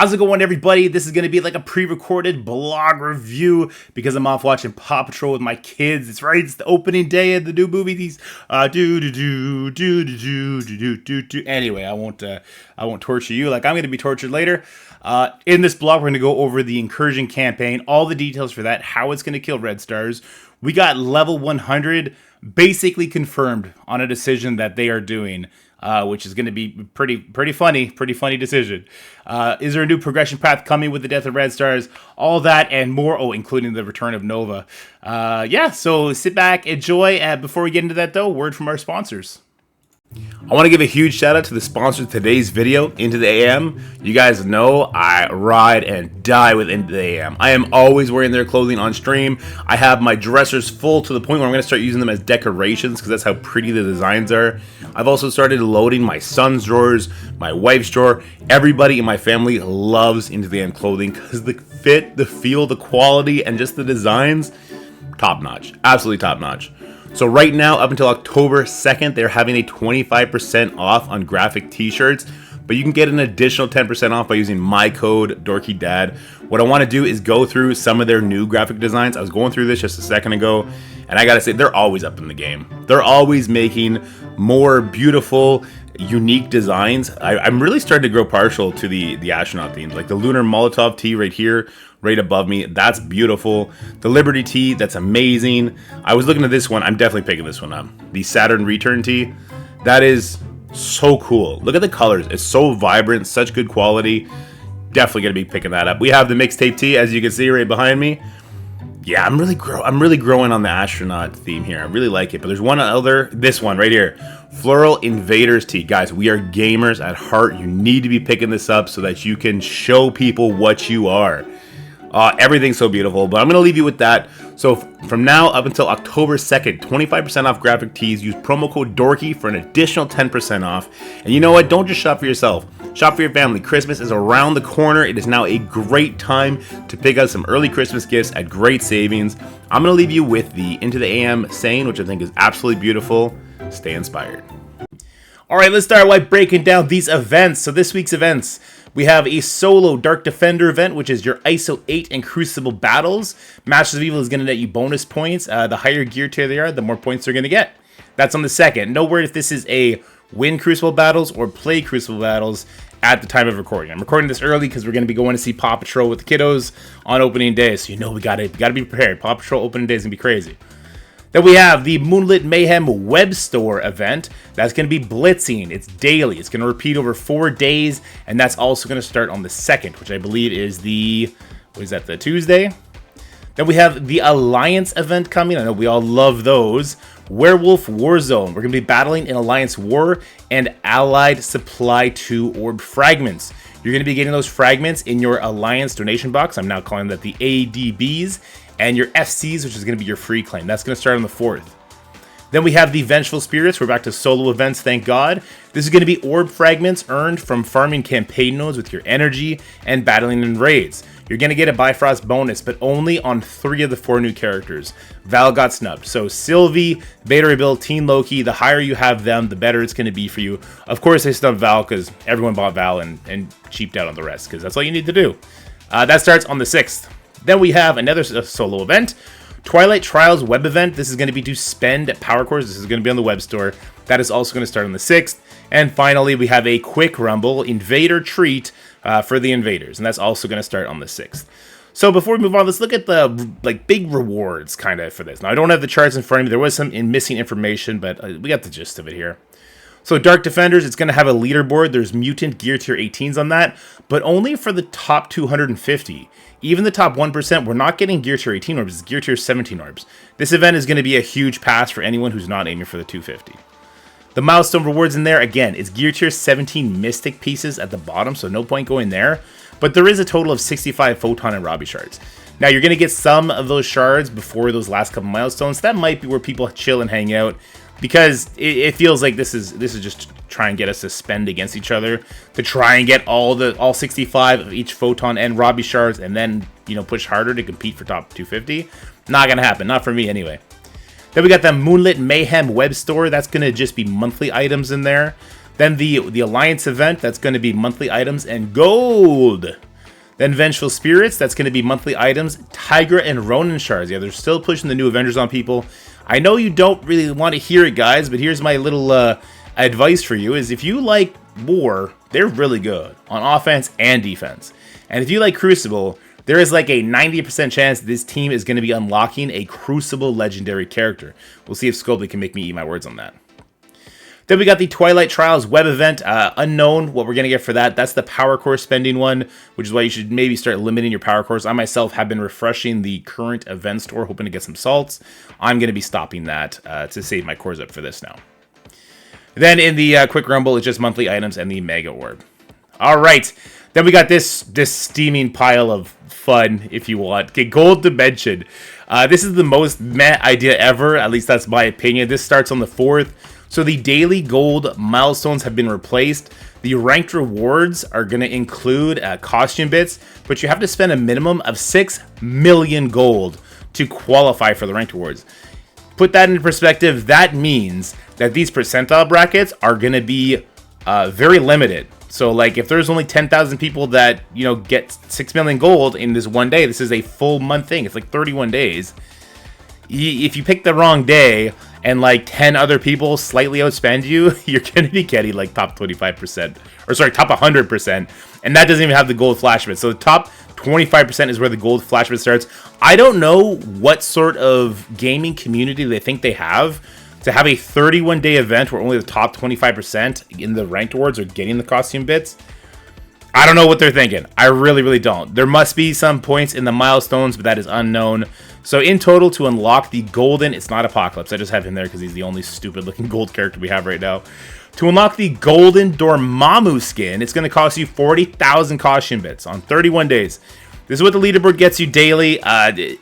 How's it going, everybody? This is going to be like a pre-recorded blog review because I'm off watching Paw Patrol with my kids. It's right, it's the opening day of the new movie. Anyway, I won't torture you like I'm going to be tortured later. In this blog, we're going to go over the Incursion campaign, all the details for that, how it's going to kill Red Stars. We got level 100 basically confirmed on a decision that they are doing. Which is going to be pretty funny decision. Is there a new progression path coming with the death of Red Stars? All that and more. Oh, including the return of Nova. Yeah, so sit back, enjoy. Before we get into that, though, word from our sponsors. I want to give a huge shout out to the sponsor of today's video, Into the AM. You guys know I ride and die with Into the AM. I am always wearing their clothing on stream. I have my dressers full to the point where I'm going to start using them as decorations because that's how pretty the designs are. I've also started loading my son's drawers, my wife's drawer. Everybody in my family loves Into the AM clothing because the fit, the feel, the quality, and just the designs, top notch. Absolutely top notch. So right now, up until October 2nd, they're having a 25% off on graphic t-shirts, but you can get an additional 10% off by using my code, DorkyDad. What I want to do is go through some of their new graphic designs. I was going through this just a second ago, and I gotta say, they're always up in the game. They're always making more beautiful, unique designs. I'm really starting to grow partial to the astronaut themes, like the Lunar Molotov tee right here, right above me. That's beautiful. The Liberty tee, that's amazing. I was looking at this one. I'm definitely picking this one up. The Saturn Return tee, that is so cool. Look at the colors. It's so vibrant, such good quality. Definitely gonna be picking that up. We have the mixtape tee, as you can see right behind me. Yeah, I'm really growing on the astronaut theme here. I really like it. But there's one other, this one right here, Floral Invaders tee. Guys, we are gamers at heart. You need to be picking this up so that you can show people what you are. Everything's so beautiful, but I'm going to leave you with that. So from now up until October 2nd, 25% off graphic tees. Use promo code DORKY for an additional 10% off. And you know what? Don't just shop for yourself. Shop for your family. Christmas is around the corner. It is now a great time to pick up some early Christmas gifts at great savings. I'm going to leave you with the Into the AM saying, which I think is absolutely beautiful. Stay inspired. All right, let's start by breaking down these events. So this week's events. We have a solo Dark Defender event, which is your ISO 8 and Crucible battles. Masters of Evil is going to net you bonus points. The higher gear tier they are, the more points they're going to get. That's on the 2nd. No word if this is a win Crucible battles or play Crucible battles at the time of recording. I'm recording this early because we're going to be going to see Paw Patrol with the kiddos on opening day. So you know we gotta be prepared. Paw Patrol opening day is going to be crazy. Then we have the Moonlit Mayhem web store event. That's going to be blitzing. It's daily. It's going to repeat over 4 days, and that's also going to start on the 2nd, which I believe is the Tuesday? Then we have the Alliance event coming. I know we all love those. Werewolf Warzone. We're going to be battling in Alliance War and Allied Supply 2 Orb Fragments. You're going to be getting those fragments in your Alliance donation box. I'm now calling that the ADBs. And your FCs, which is going to be your free claim. That's going to start on the 4th. Then we have the Vengeful Spirits. We're back to solo events, thank God. This is going to be orb fragments earned from farming campaign nodes with your energy and battling in raids. You're going to get a Bifrost bonus, but only on 3 of the 4 new characters. Val got snubbed. So Sylvie, Beta Rebuild, Teen Loki, the higher you have them, the better it's going to be for you. Of course, they snubbed Val because everyone bought Val and cheaped out on the rest, because that's all you need to do. That starts on the 6th. Then we have another solo event, Twilight Trials web event. This is going to be to spend at Power Cores. This is going to be on the web store. That is also going to start on the 6th. And finally, we have a quick rumble Invader treat for the invaders, and that's also going to start on the 6th. So before we move on, let's look at the big rewards kind of for this. Now, I don't have the charts in front of me. There was some missing information, but we got the gist of it here. So Dark Defenders, it's going to have a leaderboard. There's Mutant Gear Tier 18s on that, but only for the top 250. Even the top 1%, we're not getting Gear Tier 18 orbs, it's Gear Tier 17 orbs. This event is going to be a huge pass for anyone who's not aiming for the 250. The milestone rewards in there, again, it's Gear Tier 17 Mystic pieces at the bottom, so no point going there. But there is a total of 65 Photon and Robbie shards. Now, you're going to get some of those shards before those last couple milestones. That might be where people chill and hang out, because it feels like this is just to try and get us to spend against each other to try and get all 65 of each Photon and Robbie shards, and then push harder to compete for top 250. Not gonna happen, not for me anyway. Then we got the Moonlit Mayhem web store. That's gonna just be monthly items in there. Then the Alliance event, that's gonna be monthly items and gold. Then Vengeful Spirits, that's going to be monthly items. Tigra and Ronin shards. Yeah, they're still pushing the new Avengers on people. I know you don't really want to hear it, guys, but here's my little advice for you, is if you like War, they're really good on offense and defense. And if you like Crucible, there is like a 90% chance this team is going to be unlocking a Crucible legendary character. We'll see if Scobly can make me eat my words on that. Then we got the Twilight Trials web event, unknown what we're going to get for that. That's the power core spending one, which is why you should maybe start limiting your power cores. I myself have been refreshing the current event store, hoping to get some salts. I'm going to be stopping that to save my cores up for this now. Then in the Quick Rumble, it's just monthly items and the Mega Orb. All right. Then we got this steaming pile of fun, if you want. Okay, Gold Dimension. This is the most meh idea ever. At least that's my opinion. This starts on the 4th. So the daily gold milestones have been replaced. The ranked rewards are going to include costume bits, but you have to spend a minimum of 6 million gold to qualify for the ranked rewards. Put that into perspective, that means that these percentile brackets are going to be very limited. So like if there's only 10,000 people that, you know, get 6 million gold in this one day, this is a full month thing. It's like 31 days. If you pick the wrong day and like 10 other people slightly outspend you, you're going to be getting like top 25%, or sorry, top 100%. And that doesn't even have the gold flash bit. So the top 25% is where the gold flash bit starts. I don't know what sort of gaming community they think they have to have a 31-day event where only the top 25% in the ranked awards are getting the costume bits. I don't know what they're thinking. I really, really don't. There must be some points in the milestones, but that is unknown. So in total, to unlock the golden, it's not Apocalypse. I just have him there because he's the only stupid-looking gold character we have right now. To unlock the golden Dormammu skin, it's going to cost you 40,000 costume bits on 31 days. This is what the leaderboard gets you daily.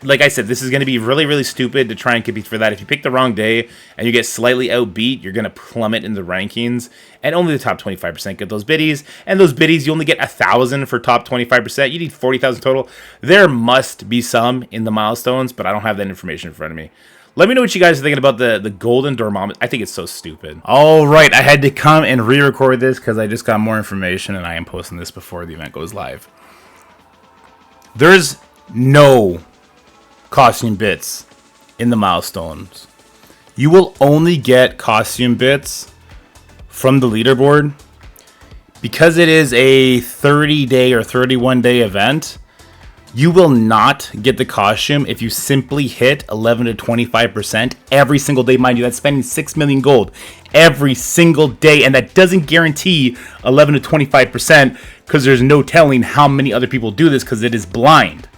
Like I said, this is going to be really, really stupid to try and compete for that. If you pick the wrong day and you get slightly outbeat, you're going to plummet in the rankings. And only the top 25% get those biddies. And those biddies, you only get 1,000 for top 25%. You need 40,000 total. There must be some in the milestones, but I don't have that information in front of me. Let me know what you guys are thinking about the golden Dormammu. I think it's so stupid. All right, I had to come and re-record this because I just got more information, and I am posting this before the event goes live. There's no costume bits in the milestones. You will only get costume bits from the leaderboard because it is a 30-day or 31-day event. You will not get the costume if you simply hit 11 to 25% every single day. Mind you, that's spending 6 million gold every single day, and that doesn't guarantee 11 to 25% because there's no telling how many other people do this because it is blind.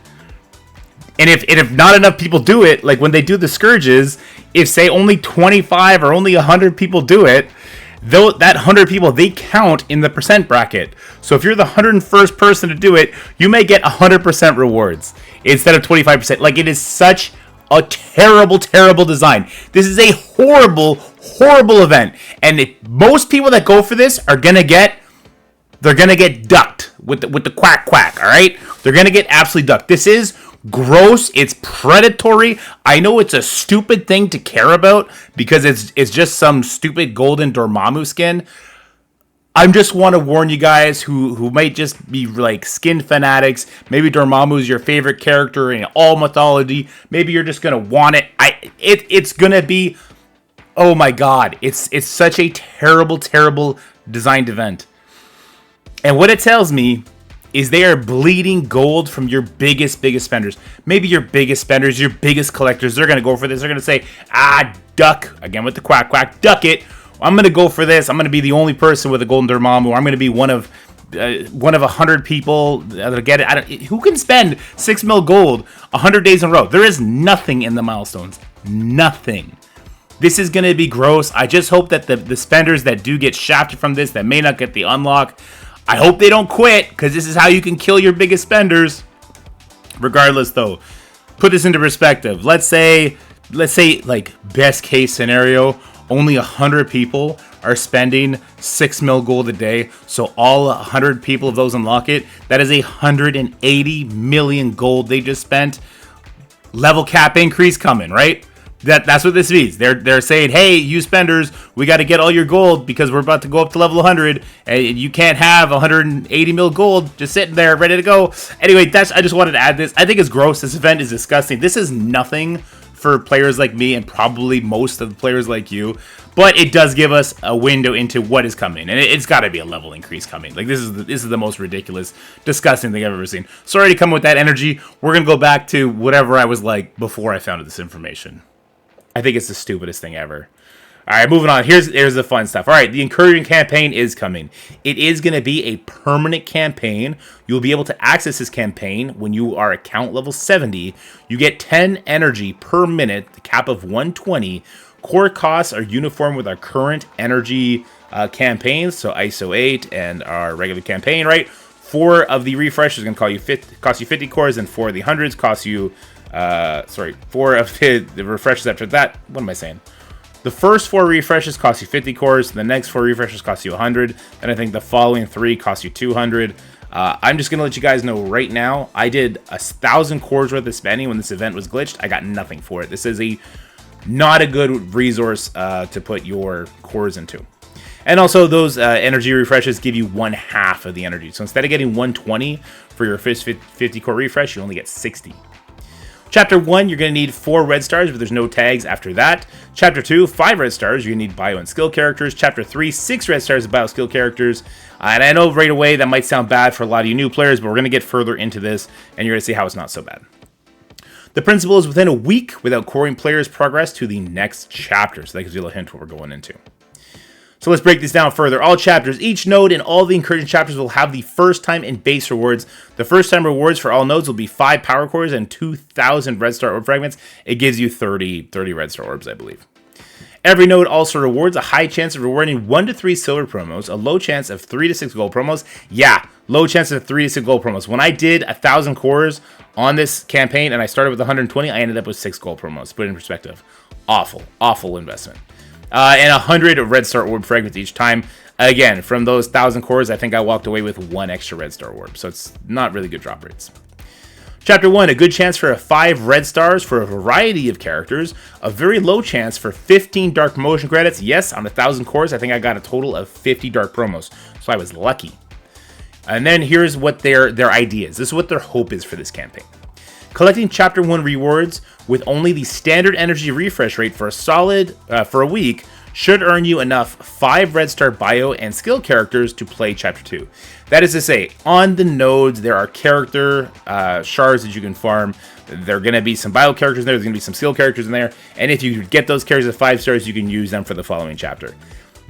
And if not enough people do it, like when they do the Scourges, if say only 25 or only 100 people do it, though that 100 people, they count in the percent bracket. So if you're the 101st person to do it, you may get 100% rewards instead of 25%. Like, it is such a terrible, terrible design. This is a horrible, horrible event. And most people that go for this are gonna get ducked with the quack quack. All right, they're gonna get absolutely ducked. This is gross. It's predatory. I know it's a stupid thing to care about because it's just some stupid golden Dormammu skin. I just want to warn you guys who might just be like skin fanatics. Maybe Dormammu is your favorite character in all mythology. Maybe you're just gonna want it. It's gonna be, oh my god! It's such a terrible, terrible designed event. And what it tells me is they are bleeding gold from your biggest spenders. Maybe your biggest spenders, your biggest collectors, they're going to go for this. They're going to say, duck, again with the quack quack, duck it. I'm going to go for this. I'm going to be the only person with a golden Dormammu. I'm going to be one of 100 people that'll get it. Who can spend 6 mil gold 100 days in a row? There is nothing in the milestones. Nothing. This is going to be gross. I just hope that the spenders that do get shafted from this, that may not get the unlock, I hope they don't quit, because this is how you can kill your biggest spenders. Regardless, though, put this into perspective. Let's say, like, best case scenario, only 100 people are spending 6 mil gold a day. So all 100 people of those unlock it. That is 180 million gold they just spent. Level cap increase coming, right? That's what this means. They're saying, hey, you spenders, we got to get all your gold because we're about to go up to level 100, and you can't have 180 mil gold just sitting there ready to go. Anyway, I just wanted to add this. I think it's gross. This event is disgusting. This is nothing for players like me and probably most of the players like you, but it does give us a window into what is coming, and it's got to be a level increase coming. Like this is the most ridiculous, disgusting thing I've ever seen. Sorry to come with that energy. We're gonna go back to whatever I was like before I found this information. I think it's the stupidest thing ever. All right, moving on. Here's the fun stuff. All right, the Incursion campaign is coming. It is going to be a permanent campaign. You'll be able to access this campaign when you are account level 70. You get 10 energy per minute, the cap of 120. Core costs are uniform with our current energy campaigns, so ISO 8 and our regular campaign, right? 4 of the refreshes are going to cost you 50 cores, and 4 of the hundreds cost you 4 of the refreshes after that. What am I saying? The first 4 refreshes cost you 50 cores. The next 4 refreshes cost you 100. And I think the following 3 cost you 200. I'm just going to let you guys know right now, I did 1,000 cores worth of spending when this event was glitched. I got nothing for it. This is not a good resource to put your cores into. And also, those energy refreshes give you 1/2 of the energy. So instead of getting 120 for your first 50 core refresh, you only get 60. Chapter 1, you're going to need 4 red stars, but there's no tags after that. Chapter 2, 5 red stars. You're going to need bio and skill characters. Chapter 3, 6 red stars of bio skill characters. And I know right away that might sound bad for a lot of you new players, but we're going to get further into this, and you're going to see how it's not so bad. The principle is within a week without coring players progress to the next chapter. So that gives you a little hint what we're going into. So let's break this down further. All chapters, each node in all the Incursion chapters will have the first time and base rewards. The first time rewards for all nodes will be 5 power cores and 2,000 red star orb fragments. It gives you 30 red star orbs, I believe. Every node also rewards a high chance of rewarding 1 to 3 silver promos, a low chance of 3 to 6 gold promos. Yeah, low chance of 3 to 6 gold promos. When I did 1,000 cores on this campaign and I started with 120, I ended up with 6 gold promos. Put it in perspective. Awful investment. And 100 red star orb fragments each time. Again, from those 1,000 cores, I think I walked away with 1 extra red star orb. So it's not really good drop rates. Chapter 1, a good chance for 5 red stars for a variety of characters. A very low chance for 15 dark promotion credits. Yes, on 1,000 cores, I think I got a total of 50 dark promos. So I was lucky. And then here's what their idea is. This is what their hope is for this campaign. Collecting Chapter 1 rewards with only the standard energy refresh rate for a week should earn you enough 5 red star bio and skill characters to play Chapter 2. That is to say, on the nodes, there are character shards that you can farm. There are going to be some bio characters in there. There's going to be some skill characters in there. And if you get those characters at 5 stars, you can use them for the following chapter.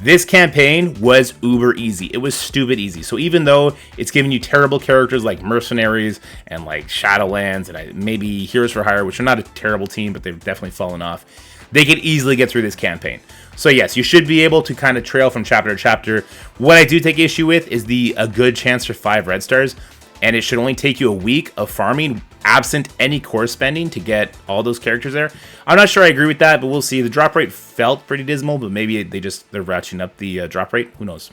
This campaign was uber easy. It was stupid easy. So even though it's giving you terrible characters like Mercenaries and like Shadowlands and maybe Heroes for Hire, which are not a terrible team, but they've definitely fallen off, they could easily get through this campaign. So yes, you should be able to kind of trail from chapter to chapter. What I do take issue with is a good chance for 5 red stars, and it should only take you a week of farming absent any core spending to get all those characters there. I'm not sure I agree with that, but we'll see. The drop rate felt pretty dismal, but maybe they're ratcheting up the drop rate. Who knows?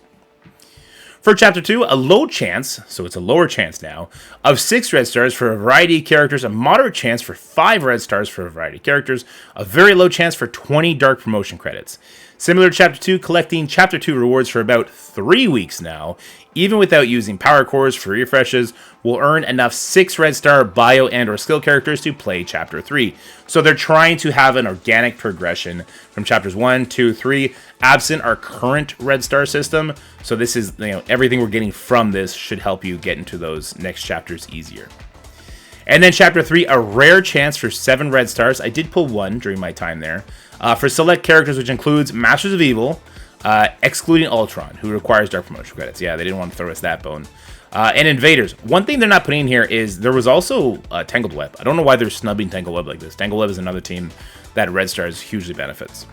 For Chapter 2, a low chance, so it's a lower chance now, of 6 red stars for a variety of characters, a moderate chance for 5 red stars for a variety of characters, a very low chance for 20 dark promotion credits. Similar to Chapter 2, collecting Chapter 2 rewards for about 3 weeks now, even without using power cores for refreshes, will earn enough 6 red star bio and or skill characters to play Chapter 3. So they're trying to have an organic progression from Chapters 1, 2, 3, absent our current red star system. So this is, everything we're getting from this should help you get into those next chapters easier. And then Chapter 3, a rare chance for 7 red stars. I did pull 1 during my time there. For select characters, which includes Masters of Evil, excluding Ultron, who requires dark promotion credits. Yeah, they didn't want to throw us that bone. And Invaders. One thing they're not putting in here is there was also Tangled Web. I don't know why they're snubbing Tangled Web like this. Tangled Web is another team that red stars hugely benefits.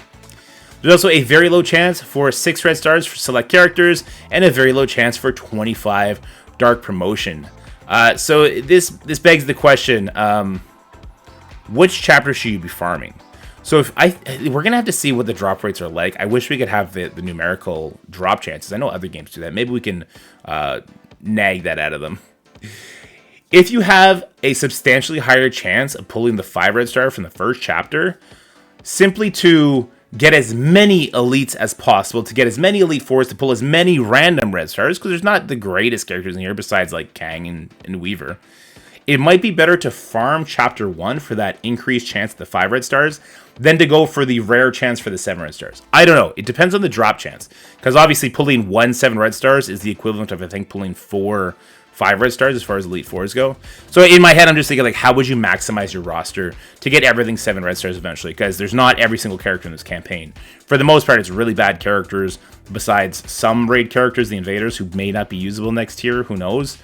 There's also a very low chance for 6 red stars for select characters, and a very low chance for 25 dark promotion. So this begs the question, which chapter should you be farming? So we're going to have to see what the drop rates are like. I wish we could have the numerical drop chances. I know other games do that. Maybe we can nag that out of them. If you have a substantially higher chance of pulling the 5 red star from the first chapter, simply to get as many elites as possible, to get as many elite fours, to pull as many random red stars, because there's not the greatest characters in here besides like Kang and Weaver. It might be better to farm chapter 1 for that increased chance at the 5 red stars than to go for the rare chance for the 7 red stars. I don't know. It depends on the drop chance. Because obviously pulling 1 7 red stars is the equivalent of, I think, pulling 4 5 red stars as far as elite 4s go. So in my head, I'm just thinking, like, how would you maximize your roster to get everything 7 red stars eventually? Because there's not every single character in this campaign. For the most part, it's really bad characters, besides some raid characters, the invaders, who may not be usable next tier. Who knows?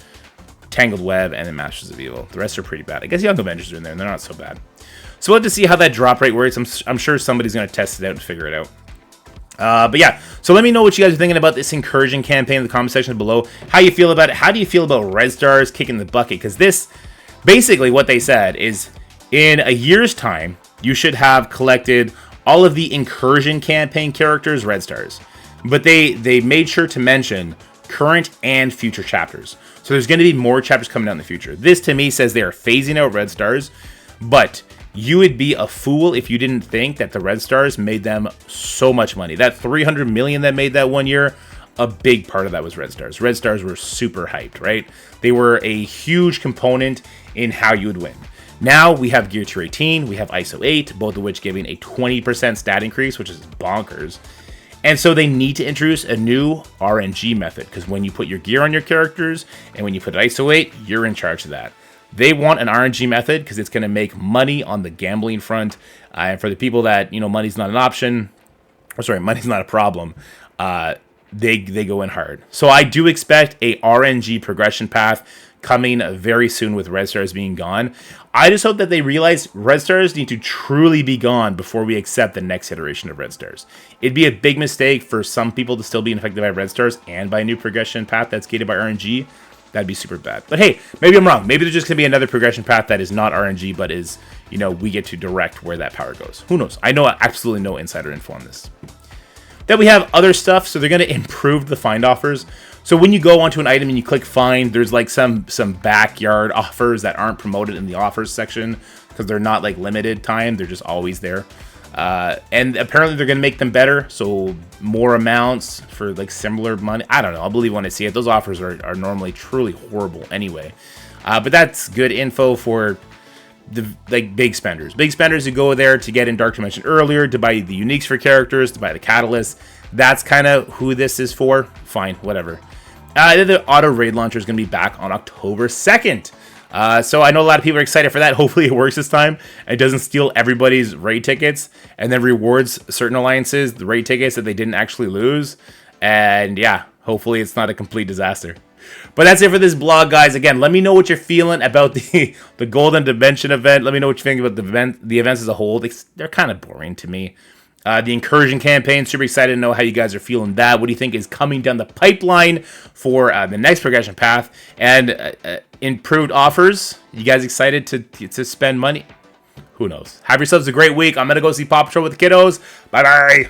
Tangled Web, and then Masters of Evil. The rest are pretty bad. I guess Young Avengers are in there, and they're not so bad. So we'll have to see how that drop rate works. I'm sure somebody's going to test it out and figure it out. But yeah, so let me know what you guys are thinking about this Incursion campaign in the comment section below. How you feel about it? How do you feel about red stars kicking the bucket? Because this, basically what they said is, in a year's time, you should have collected all of the Incursion campaign characters red stars. But they made sure to mention current and future chapters. So there's going to be more chapters coming out in the future. This, to me, says they are phasing out red stars, but you would be a fool if you didn't think that the red stars made them so much money. That 300 million that made that one year, a big part of that was red stars. Red stars were super hyped, right? They were a huge component in how you would win. Now we have Gear Tier 18, we have ISO 8, both of which giving a 20% stat increase, which is bonkers. And so they need to introduce a new RNG method, because when you put your gear on your characters and when you put ISO 8, you're in charge of that. They want an RNG method because it's going to make money on the gambling front. And for the people that, you know, money's not an option, or sorry, money's not a problem, they go in hard. So I do expect a RNG progression path coming very soon with red stars being gone. I just hope that they realize red stars need to truly be gone before we accept the next iteration of red stars. It'd be a big mistake for some people to still be infected by red stars and by a new progression path that's gated by RNG. That'd be super bad. But hey, maybe I'm wrong. Maybe there's just going to be another progression path that is not RNG, but is, you know, we get to direct where that power goes. Who knows? I know absolutely no insider info on this. Then we have other stuff. So they're going to improve the find offers. So when you go onto an item and you click find, there's like some backyard offers that aren't promoted in the offers section because they're not like limited time. They're just always there. And apparently they're going to make them better. So more amounts for like similar money. I don't know. I'll believe when I see it. Those offers are normally truly horrible anyway. But that's good info for the like big spenders. Big spenders who go there to get in Dark Dimension earlier, to buy the uniques for characters, to buy the catalysts. That's kind of who this is for. Fine, whatever. The auto raid launcher is going to be back on October 2nd. So I know a lot of people are excited for that. Hopefully it works this time. It doesn't steal everybody's raid tickets and then rewards certain alliances the raid tickets that they didn't actually lose. And yeah, hopefully it's not a complete disaster. But that's it for this blog, guys. Again, let me know what you're feeling about the Golden Dimension event. Let me know what you think about the events as a whole. They're kind of boring to me. The Incursion campaign, super excited to know how you guys are feeling that. What do you think is coming down the pipeline for the next progression path? And improved offers. You guys excited to spend money? Who knows? Have yourselves a great week. I'm going to go see Paw Patrol with the kiddos. Bye-bye.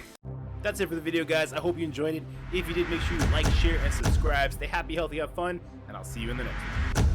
That's it for the video, guys. I hope you enjoyed it. If you did, make sure you like, share, and subscribe. Stay happy, healthy, have fun, and I'll see you in the next one.